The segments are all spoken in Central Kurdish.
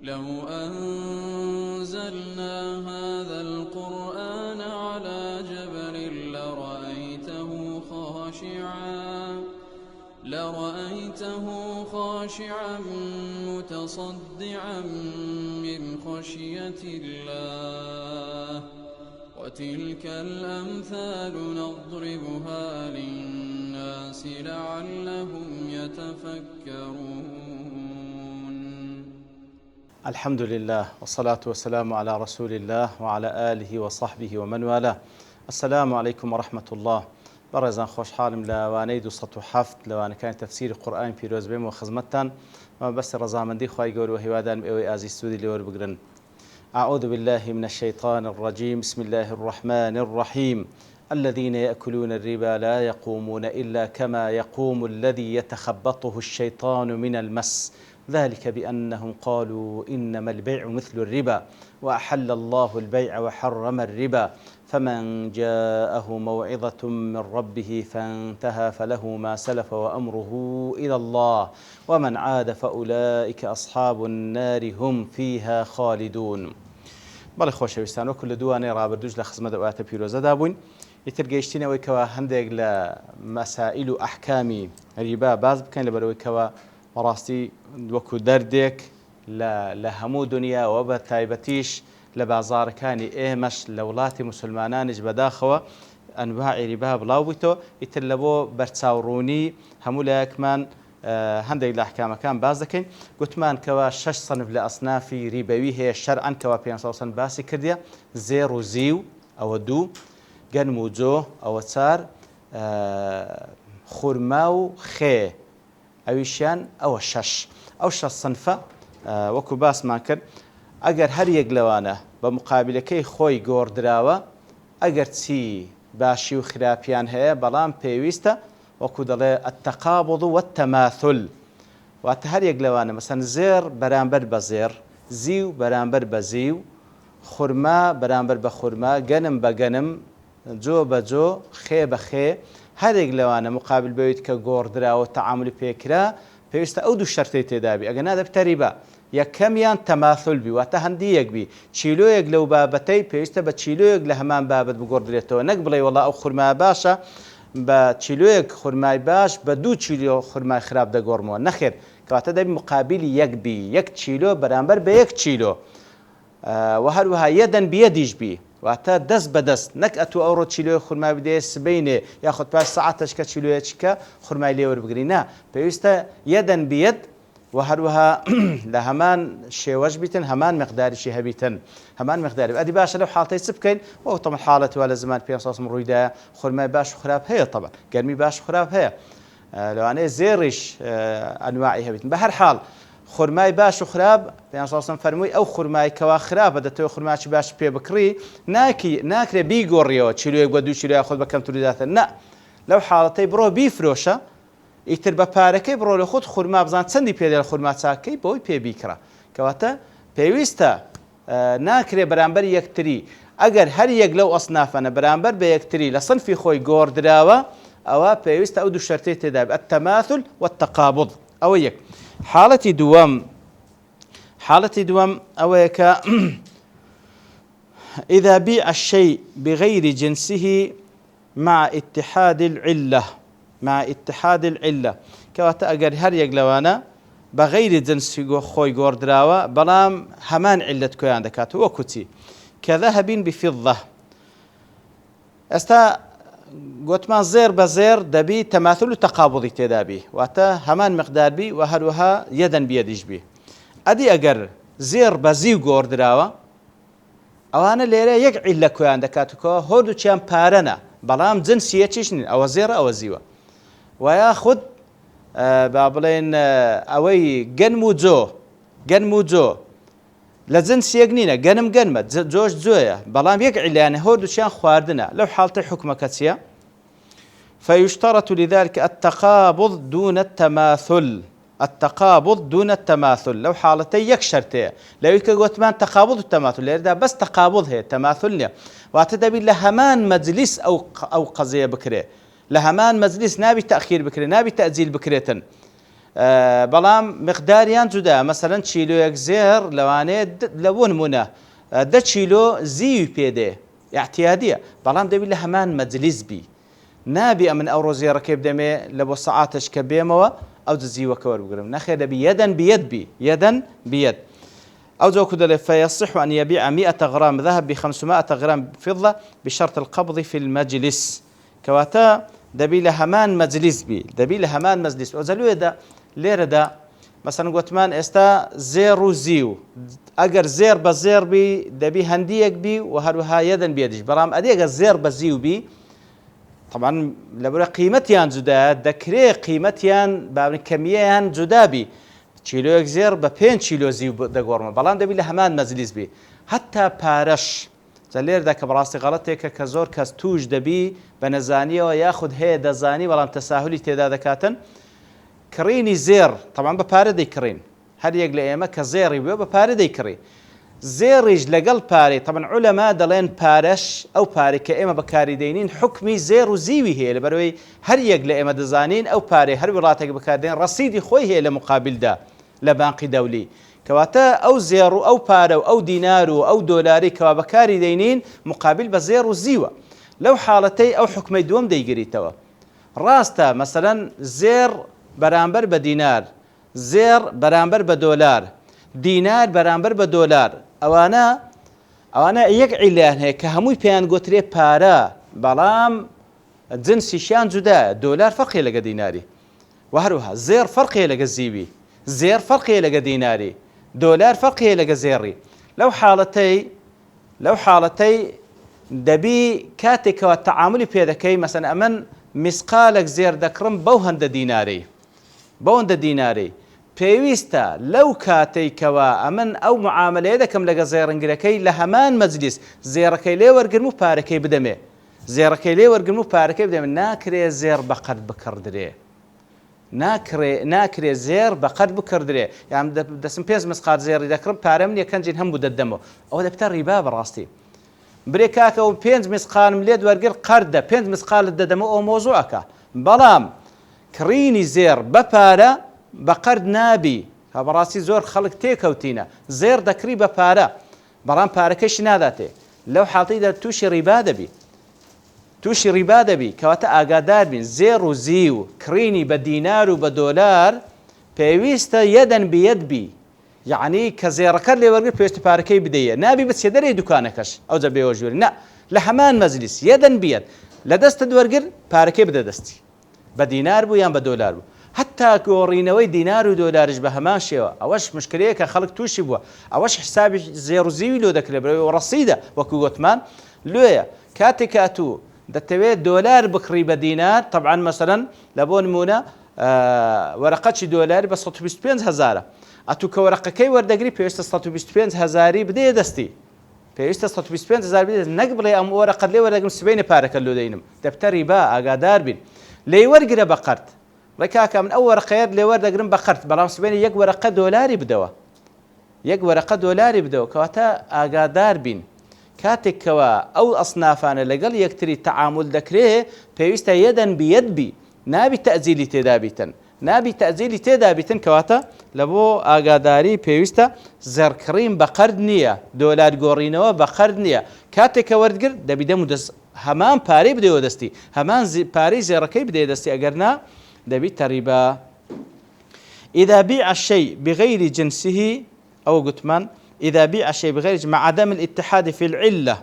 لو أنزلنا هذا القرآن على جبل لرأيته خاشعا متصدعا من خشية الله وتلك الأمثال نضربها للناس لعلهم يتفكرون. الحمد لله والصلاة والسلام على رسول الله وعلى آله وصحبه ومن والاه. السلام عليكم ورحمة الله. بەڕێزان خۆشحاڵم لە وانەی 207 لەوانەکانی تەفسیری قورئانی پیرۆز بێمەوە خزمەتتان بەستی ڕەزامەندی خوای گەورە و هیوادارم ئێوەی ئازیز سوودی لێوە بگرن. أعوذ بالله من الشيطان الرجيم. بسم الله الرحمن الرحيم. الذين يأكلون الربا لا يقومون إلا كما يقوم الذي يتخبطه الشيطان من المس ذلك بأنهم قالوا إنما البيع مثل الربا وأحل الله البيع وحرم الربا فمن جاءه موعظة من ربه فانتهى فله ما سلف وأمره إلى الله ومن عاد فأولئك أصحاب النار هم فيها خالدون. بەڵێ خۆشەویستان وەکو لە دووانەی ڕابردووش لە خزمەت ئەواتە پیرۆزەدا بووین. ئیتر گەیشتینەوەی کەوا هەندێک لە مەسائیل و ئەحکامی ریبا باز بکەین لەبەرەوەی کەوا بەڕاستی وەکو دەردێک لە هەموو دنیاوە بە تایبەتیش لە بازارەکانی ئێمەش لە وڵاتی مسلمانانیش بەداخەوە ئەنواعی ریبا بڵاو بوویتەوە. ئیتر لە بۆ بەرچاوڕوونی هەموو لایەکمان هەندێک لە ئەحکامەکان باز دەکەین. گوتمان کەوا 6 صنف لە ئەسنافی ریبەوی هەیە شەرعەن کەوا 500 باسی کردیە: زێڕ و زیو ئەوە 2، گەنم و جۆ ئەوە 4، خورما و خێ ئەویشیان ئەوە 6. ئەو 6 صنفە وەکو باسمان کرد ئەگەر هەر یەک لەوانە بە مقابلەکەی خۆی گۆڕدراوە ئەگەر چی باشی و خراپیان هەیە بەڵام پێویستە وەکو دەڵێ التەقابض والتەماثل، واتە هەر یەک لەوانە مەسەن زێڕ بەرامبەر بە زێڕ، زیو بەرامبەر بە زیو، خورما بەرامبەر بە خورما، گەنم بە گەنم، جۆ بە جۆ، خێ بە خێ، هەرێک لەوانە مقابل بەوەیت کە گۆڕدراوە تەعاملی پێکرا پێویستە ئەو دوو شەرتەی تێدابی. ئەگەر نادەبتە ریبا یەکەمیان تەماثل بی، واتە هەندیەک بی، چیلۆیەک لەو بابەتەی پێویستە بە چیلۆیەک لە هەمان بابەت بگۆڕدرێتەوە، نەک بڵێ وەڵا ئەو خورما باشە بە چیلۆیەک خورمای باش بە 2 چیلۆ خورمای خراپ دەگۆڕمەوە، نەخێر، کەواتە دەبی مقابلی یەک بی، 1 چیلۆ بەرامبەر بە 1 چیلۆ، و هەروەها یەدەن بەیەدیش بی، واتە دەست بەدەست، نەک ئەتوو ئەوڕۆ چیلۆی خورمای بدەیە سبەینێ یاخود پاش سەعاتەش کە چیلۆیەکە خورمای لێوەربگری، نا، پێویستە یەدەن بەیەد و هەروەها لە هەمان شێوەش بیتن، هەمان مقداریشی هەبیتن، هەمان مقداری. ئەدی باشە لەو حاڵەتەی چ بکەین؟ وەکو تەمەن حاڵەتی وا لە زمان 500 ڕوویدایە خورمای باش و خراپ هەیە، تەبەن گەرمی باش و خراپ هەیە، لەوانەیە زێڕیش ئەنواعی هەبیتن. بە هەر حاڵ خورمای باش و خراپ 500 فەرمووی ئەو خورمای کەوا خراپە دەتەوێت خورماکی باش پێ بکڕی ناکرێ بیگۆڕیەوە چیلۆیەک بە 2 چیلۆ خۆت بەکەم تولیداتە، نە، لەو حاڵەتەی بڕۆ بیفرۆشە، ئیتر بە پارەکەی بڕۆ لە خۆت خورما بزان چەندی پێدێ لە خورما چاکەی بەوەی پێ بیکڕە، کەواتە پێویستە ناکرێ بەرامبەر یەکتری. ئەگەر هەر یەک لەو ئەسنافانە بەرامبەر بە یەکتری لە صنفی خۆی گۆڕدراوە ئەوە پێویستە ئەو دوو شەرتەی تێدابێت: التەماثل والتەقابض. ئەوە یەک. حاڵەتی دووەم ئەوەیە کە إذا بيع الشيء بغير جنسه مع اتحاد العلة، کەواتە ئەگەر هەر یەک لەوانە بە غەیری جنسی خۆی گۆڕدراوە بەڵام هەمان عیلەت کۆیان دەکات، وەکو چی؟ کە ذهب بفضة. ئێستا گوتمان زێر بە زێر دەبی تەماثل و تەقابڵی تێدابی، واتە هەمان مقدار بی و هەروەها یەدەن بەیەدیش بی. ئەدی ئەگەر زێر بە زیو گۆڕدراوە ئەوانە لێرە یەک عیلە کۆیان دەکاتەوە، هەردووچیان پارەنە بەڵام جنسی یەکیش نین، ئەوە زێرە ئەوە زیوە، ویا خود با بڵێن ئەوەی گەنم و جۆ لە جنس یەک نینە، گەنم گەنمە، جۆش جۆیە، بەڵام یەک عیلانە، هەردووچیان خواردنە. لەو حاڵەتەی حکمەکە چییە؟ فيشترط لذلك التقابض دون التماثل. لو حالتي يك شرطية لو يكوتمان تقابض التماثل ليردا بس تقابض هي تماثل واتدبي لهمان مجلس أو قضية بكرة، لهمان مجلس نابي تأخير بكرة، نابي تأجيل بكرة، بەڵام مقداریان جودا مەسەرەن چیلۆیەک زێر لەوانێت لە بۆ نمونە 10 چیلۆ زیوی پێدێ احتیادیە بەڵام دەبی لە هەمان مەجلیس بی نابی ئەمن ئەو ڕۆژێڕەکەی بدەمێ لە بۆ سەعاتش کە بێمەوە ئەو زیوەکە وەربگرم نەخێر دەبی یەدەن بيد بی یەدەن بيد أو زوكو دلي فيصح أن يبيع 100 غرام ذهب ب 500 غرام فضة بشرط القبض في المجلس كواتا دبي لهمان مجلس بي دبي لهمان مجلس وزلوه دا ليرة دا مثلا قوتمان استا زيرو زيو اگر زير بزير بي دبي هنديك بي وهروها يدن بيدش برام اديك زير بزيو بي طبعا لبرا قيمتيان جدا دكري قيمتيان باب كميان جدا بي چیلۆیەک زێر بە 5 چیلۆ زیو دەگۆڕمە بەڵام دەبی لە هەمان مەجلیس بی هەتا پارەش جا لێردا کە بەڕاستی غەڵەتێکە کە زۆر کەس توش دەبی بە نەزانیەوە یاخود هەیە دەزانی بەڵام تەساهولی تێدا دەکاتن کڕینی زێر طبعا بە پارە دەیکڕین هەر یەک لە ئێمە کە زێڕی بووە بە پارە دەیکڕی زێڕیش لەگەڵ پارەی طبعا عولەما دەڵێن پارەش ئەو پارەی کە ئێمە بەکاری دەینین حکمی زێر و زیوی هەیە لەبەرەوەی هەر یەک لە ئێمە دەزانین ئەو پارەی هەر وڵاتێک بەکاردێن ڕەسیدی خۆی هەیە لە مقابلدا لە بانقی دەولی کەواتە ئەو زێر و ئەو پارە و ئەو دینار و ئەو دۆلاری کەوا بەکاری دەینین مقابل بە زێر و زیوە لەو حاڵەتەی ئەو حکمەی دووەم دەیگریتەوە ڕاستە مەسەلەن زێر بەرامبەر بە دینار زێر بەرامبەر بە دۆلار دینار بەرامبەر بە دۆلار ئەوانە یەک عیلیان هەیە کە هەمووی پێیان گوترێ پارە بەڵام جنسیشیان جودایە دۆلار فەرقێ لەگە دیناری و هەروها زێر فەرقێ لەگە زیوی زێر فەرقێ لەگە دیناری دۆلار فەرقێ لەگە زێڕی لەو حاڵەتەی دەبی کاتێکەوە تەعاملی پێ دەکەی مەسەن ئەمن میسقالێک زێر دەکڕم بەو هەندە دینارەی پێویستە لەو کاتێکەوە ئەمن ئەو معاملەیە دەکەم لەگە زێڕنگرەکەی لە هەمان مەجلیس زێڕەکەی لێ وەرگرم و پارەکەی بدەمێ زێڕەکەی لێ وەرگرم و پارەکەی بدەمێ ناکرێ زێر بەقەد بکڕدرێ ناکرێ زێر بەقەد بکردرێ یان دەسم 5 مسقال زێڕی دەکڕم پارەم نییە کەنجین هەموو دەدەمەوە ئەوە دەبتە ڕیبا بەڕاستی برێ کاکەەوە 5 مسقالم لێت وەرگر قەردە 5 مسقالت دەدەمەوە ئەو مۆزوعەکە بەڵام کڕینی زێر بە پارە بە قەرد نابی کە بەڕاستی زۆر خەڵک تێکەوتینە زێر دەکری بە پارە بەڵام پارەکەیشی ناداتێ لەو حاڵەتەیدا تووشی ڕیبا دەبی کەواتە ئاگادار بین زێر و زیو کڕینی بە دینار و بە دۆلار پێویستە یەدەن بەیەد بی یعنی کە زێڕەکەت لێ وەرگر پێویستە پارەکەی بدەیە نابی بچێ دەرێ دوکانەکەش ئەو جە بێوە ژووری نە لە هەمان مەجلیس یەدەن بەیەد لە دەستت وەرگر پارەکەی بدە دەستی بە دینار بوو یان بە دۆلار بوو حتا گۆڕینەوەی دینار و دۆلارش بە هەمان شێوە ئەوەش مشکلەیە کە خەڵک تووشی بووە ئەوەش حسابی زێر و زیوی لۆ دەکرێت بەرەوەی ڕەسیدە وەکو گوتمان لێیە کاتێک کاتوو دەتەوێت دۆلار بکڕی بە دینار طبعا مەسەرەن لە بۆ نمونە وەرەقەچی دۆلاری بە 125,000 ئەتوو کە وەرەقەکەی وەردەگری پێویستە 125,000 بدەیە دەستی پێویستە 125,000 بدەیت نەک بڵێ ئەم وەرەقەت لێ وەردەگرم سبەینە پارەکە لۆ دەینم دەبتە ریبا ئاگادار بین لێی وەرگرە بە قەرد ڕێکاکە من ئەو وەرەقەیەت لێ وەردەگرم بە قەرد بەڵام سبەینە یەک وەرەقە دۆلاری بدەوە کەواتە ئاگادار بین کاتێکەوە ئەو ئەسنافانە لەگەڵ یەکتری تەعامل دەکرێت پێویستە یەدەن بەیەد بی نابی تەعجیلی تێدا بیتن کەواتە لە بۆ ئاگاداری پێویستە زەرکڕین بە قەرد نییە دۆلار گۆڕینەوە بە قەرد نییە کاتێکە وەرگر دەبی دەم و هەمان پارەی بدەوە دەستی هەمان پارەی زێڕەکەی بدەیە دەستی ئەگەر نا دەبیتە ریبا إذا بيع الشيء بغير جنسه أو قتمان إذا بيع الشيء بغير مع عدم الاتحاد في العلة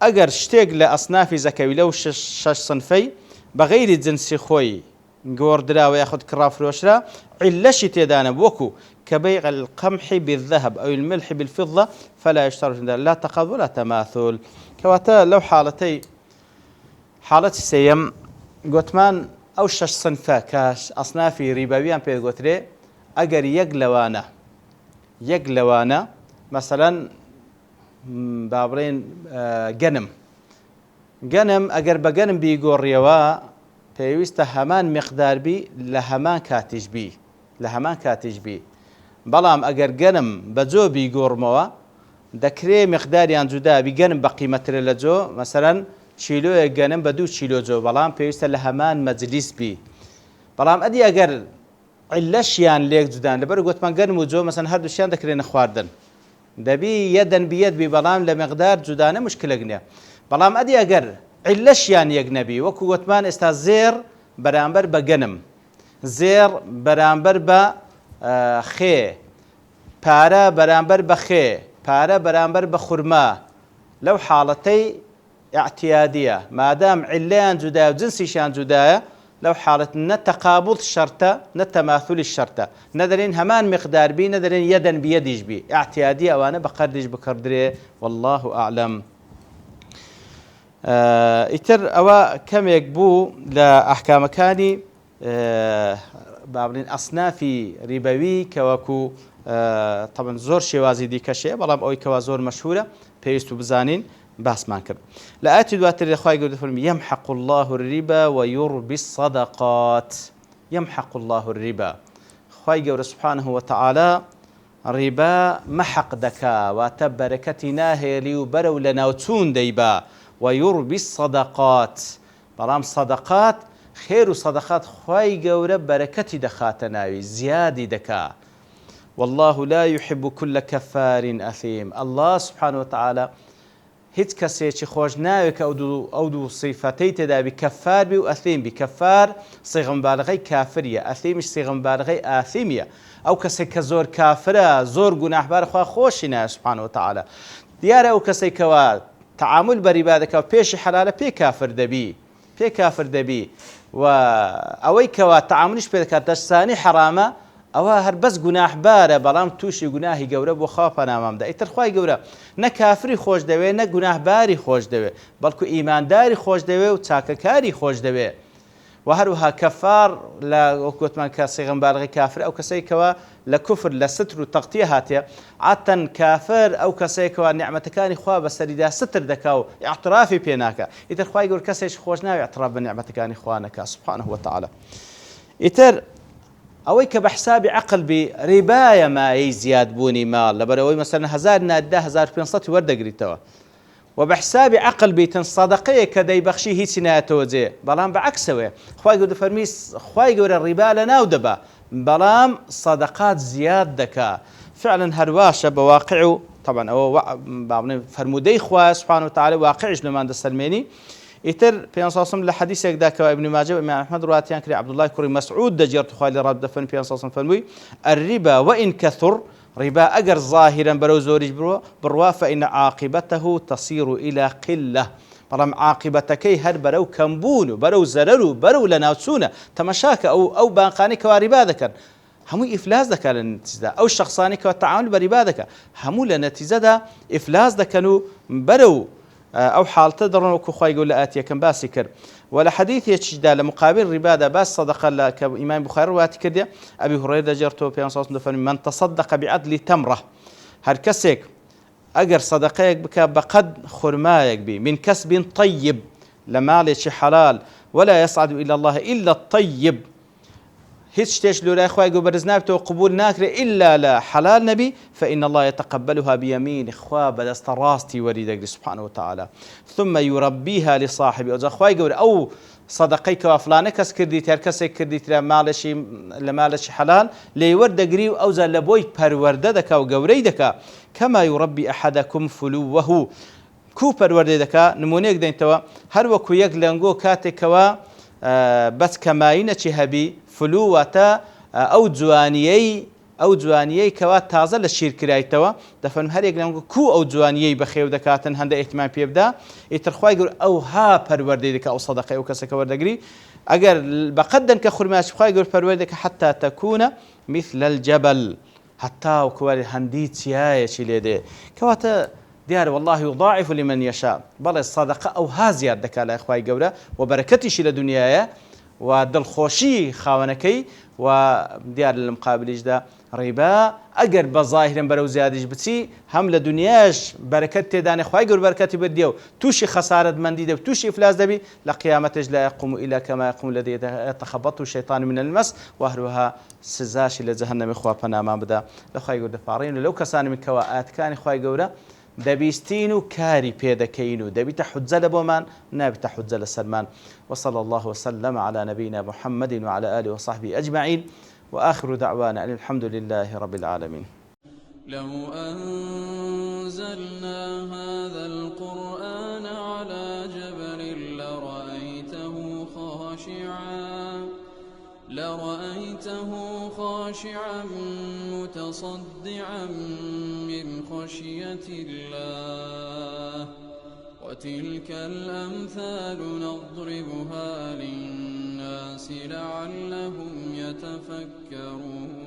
أجر شتيق لأصناف زكوي لو شش صنفي بغير جنس خوي جوردرا وياخذ كراف روشرا علة تيدانا بوكو كبيع القمح بالذهب أو الملح بالفضة فلا يشترط لا تقابل ولا تماثل كواتا لو حالة السيم قتمان أو شش صنفا كاش أصناف ربويان في قتري أجر يقلوانا مثلا بابرين گەنم ئەگەر بە گەنم بیگۆڕیەوە پێویستە هەمان مقدار بی لە هەمان کاتیش بی بەڵام ئەگەر گەنم بە جۆ بیگۆڕمەوە دەکرێ مقداریان جودا بی گەنم بە قیمەترە لە جۆ مەسەرەن چیلۆیە گەنم بە 2 چیلۆ جۆ بەڵام پێویستە لە هەمان مەجلیس بی بەڵام ئەدی ئەگەر علەشیان لێک جودان لەبەر گوتمان گەرم و جۆ مەسەن هەردووشیان دەکرێنە خواردن دەبی یەدەن بەیەد بی بەڵام لە مقدار جودانە مشکلەک نییە بەڵام ئەدی ئەگەر علەشیان یەک نەبی وەکو گوتمان ئێستا زێر بەرامبەر بە گەنم زێر بەرامبەر بە خێ پارە بەرامبەر بە خێ پارە بەرامبەر بە خورما لەو حاڵەتەی اعتیادیە مادام علەیان جودایە و جنسیشیان جودایە لەو حاڵەت نە تەقابڵ شەرتە نە تەماثولی شەرتە نەدەرێن هەمان مقدار بی نەدەرێن یەدەن بەیەدیش بی اعتیادی ئەوانە بە قەردیش بکردرێ والله ئەعلەم. ئیتر ئەوە کەمێک بوو لە ئەحکامەکانی با بڵێن ئەسنافی ریبەوی کە وەکو طبعا زۆر شێوازی دیکەشەیە بەڵام ئەوەی کەوا زۆر مەشهورە پێویست و بزانین باسمان کرد. لە ئاەتی دواتر لەخوای گەورە فەرمی یەمحەق الله الربا ويربي الصدقات يمحق الله الربا خوای گەورە سبحانه وتعالى ڕیبا مەحق دەکا واتە بەرەکەتی ناهێلی و بەرەو لە ناوچوون دەیبا ويربي الصدقات بەڵام صدقات خێر و صدقات خوای گەورە بەرەکەتی دەخاتە ناوی زیادی دەکا والله لا يحب كل كفار أثيم الله سبحانه وتعالى هیچ کەسێکی خۆش ناوێت کە ئەو دوو صیفەتەی تێدا بی کەفار بی و ئەثیم بی کەفار سیغە مبالغەی کافریە ئەثیمیش سیغە مبالغەی ئاثیمیە ئەو کەسێک کە زۆر کافرە زۆر گوناحبارە خوا خۆشی نایە سبحانه وتعالى دیارە ئەو کەسێکەوە تعامل بە ریبا دەکا و پێشی حەلالە پێ کافر دەبی و ئەوەی کەوا تعاملیش پێ دەکات دەستانی حرامە ئەوە هەر بەس گوناحبارە بەڵام تووشی گوناهی گەورە بۆ خوا پەنامامدا ئیتر خوای گەورە نە کافری خۆش دەوێ نە گوناحباری خۆش دەوێ بەڵکو ئیمانداری خۆش دەوێ و چاکەکاری خۆش دەوێ و هەروها کەفار لە وەکوتمان کە سیغە مبالغەی کافر ئەو کەسێکەوە لە کوفر لە ستر و تەغتیە هاتێ عاتەن کافر ئەو کەسێکەوە نیعمەتەکانی خوا بەسەریدا ستر دەکا و ئیعترافی پێ ناکە ئیتر خوای گەورە کەسێکی خۆش ناوێ ئیعتراف بە نیعمەتەکانی خوا نەکا سبحانه وتعالى ئیتر ئەوەی کە بە حسابی عەقل بی ڕیبایە مایەی زیادبوونی ماڵ لەبەرەوەی مەسەلەن 1000 ناددا 1500 وەردەگریتەوە و بە حسابی عەقل بیتن سەدەقەیە کە دەیبەخشی هیچی نایەتەوە جێ بەڵام بەعەکسەوەیە خوای گەورە دەفەرمی خوای گەورە ڕیبا لەناو دەبا بەڵام سەدەقات زیاد دەکا فعلا هەرواشە بە واقع و طبعا ئەوە با بڵێن فەرموودەی خوا سبحانه وتعالى واقعیش لەمان دەسەلمێنی ئیتر پێ لە حەدیثێکدا کەوا ئیبن ماجە و ئیمام ئەحمەد ڕواتیان کرد عەبدوڵڵای کوڕی مەسعود دەجێڕێت خوای لێ ڕاد دەفەرمی پێ فەرمووی الربا وإن كثر ڕیبا ئەگەر ظاهرا بەرەو زۆریش بڕوا فإن عاقبته تصير إلى قلة بەڵام عاقبەتەکەی هەر بەرەو کەمبوون و بەرەو زەرەر و بەرەو لە ناوچوونە تەماشاکە ئەو بانقانەی کەوا ڕیبا دەکەن هەمووی ئیفلاس دەکات لە نەتیجەدا ئەو شەخصانی کەوا تەعامل بە ڕیبا دەکات هەموو لە نەتیجەدا ئیفلاس دەکەن و بەرەو ئەو حاڵتە دەڕۆن وەکو خوای گەورە لە ئاتیەکەم باسی کرد و لە حەدیثێکیشدا لە مقابل ڕیبادا باس سەدەقە کە ئیمام بوخاری ڕواتی کردێ ئەبی هورەیرە دەجێڕێتەوە پێ دەفەرمی من تصدق بعدل تمرة هەر کەسێک ئەگەر سەدەقەیەک بکە بە قەد خورمایەک بی من كسب طيب لە ماڵێکی حەلال ولا يصعد إلى الله إلا الطيب هیچ شتێش لۆرای خوای گەورە بەرز نابێتەوە قبول ناکرێ إلا لە حەلال نەبی فإن الله يتقبلها بيمينه خوا بەدەستە ڕاستی وەری دەگری سبحانه وتعالى ثم يربيها لصاحبه ئەوجا خوای گەورە ئەو سەدەقەی کەوا فلانە کەس کردیت هەر کەسێک کردیت لە ماڵێکی حەلال لێی وەردەگری و ئەوجا لە بۆی پەروەردە دەکا و گەورەی دەکا كما يربي أحدكم فلوه کو پەروەردەی دەکا نمونەیەک دەینتەوە هەر وەکو یەک لەنگۆ کاتێکەوە بەس کەماینەکی هەبی فلووەتە ئەو جوانیەی کەوا تازە لە شیر کرایتەوە دەفەرم هەرێک لەنگۆ کو ئەو جوانیەی بەخێو دەکاتن هەندە ئێتمان پێ بدا ئیتر خوای گەورە ئەوها پەروەردەی دەکا ئەو سەدەقەی ئەو کەسەکە وەردەگری ئەگەر بەقەدەن کە خورماش خوای گەورە پەروەردەی دەکا حتا تەکونە مثل الجبل حتا وەکووە هەندی چیایەکی لێ دێ کەواتە دیارە والله يضاعف لمن يشاء بەڵێ سەدەقە ئەوها زیاد دەکا لای خوای گەورە و بەرەکەتیشی لە دنیایە و دڵخۆشی خاوەنەکەی و دیار لە مقابلیشدا ڕیبا ئەگەر بە ظاهرن بەرەو زیادیش بچی هەم لە دنیاش بەرەکەت تێدانێ خوای گەورە بەرەکەتی بەدێ و تووشی خەسارەتمەندی دەبی تووشی ئیفلاس دەبی لە قیامەتش لا يقوم إلا كما يقوم الذي يتخبطه الشيطان من المس و هەروەها سزاشی لە جەهەنەمی خوا پەنامان بدا لە خوای گەورە دەپاڕین و لەو کەسانی من کەوا ئاەتەکانی خوای گەورە دەبیستین و کاری پێدەکەین و دەبیتە حجە لە بۆمان نابیتە حجە لە سەرمان وصلى الله وسلم على نبينا محمد وعلى آله وصحبه أجمعين وآخر دعوانا أن الحمد لله رب العالمين. لو أنزلنا هذا القرآن على جبل لرأيته خاشعا متصدعا من خشية الله وتلك الأمثال نضربها للناس لعلهم يتفكرون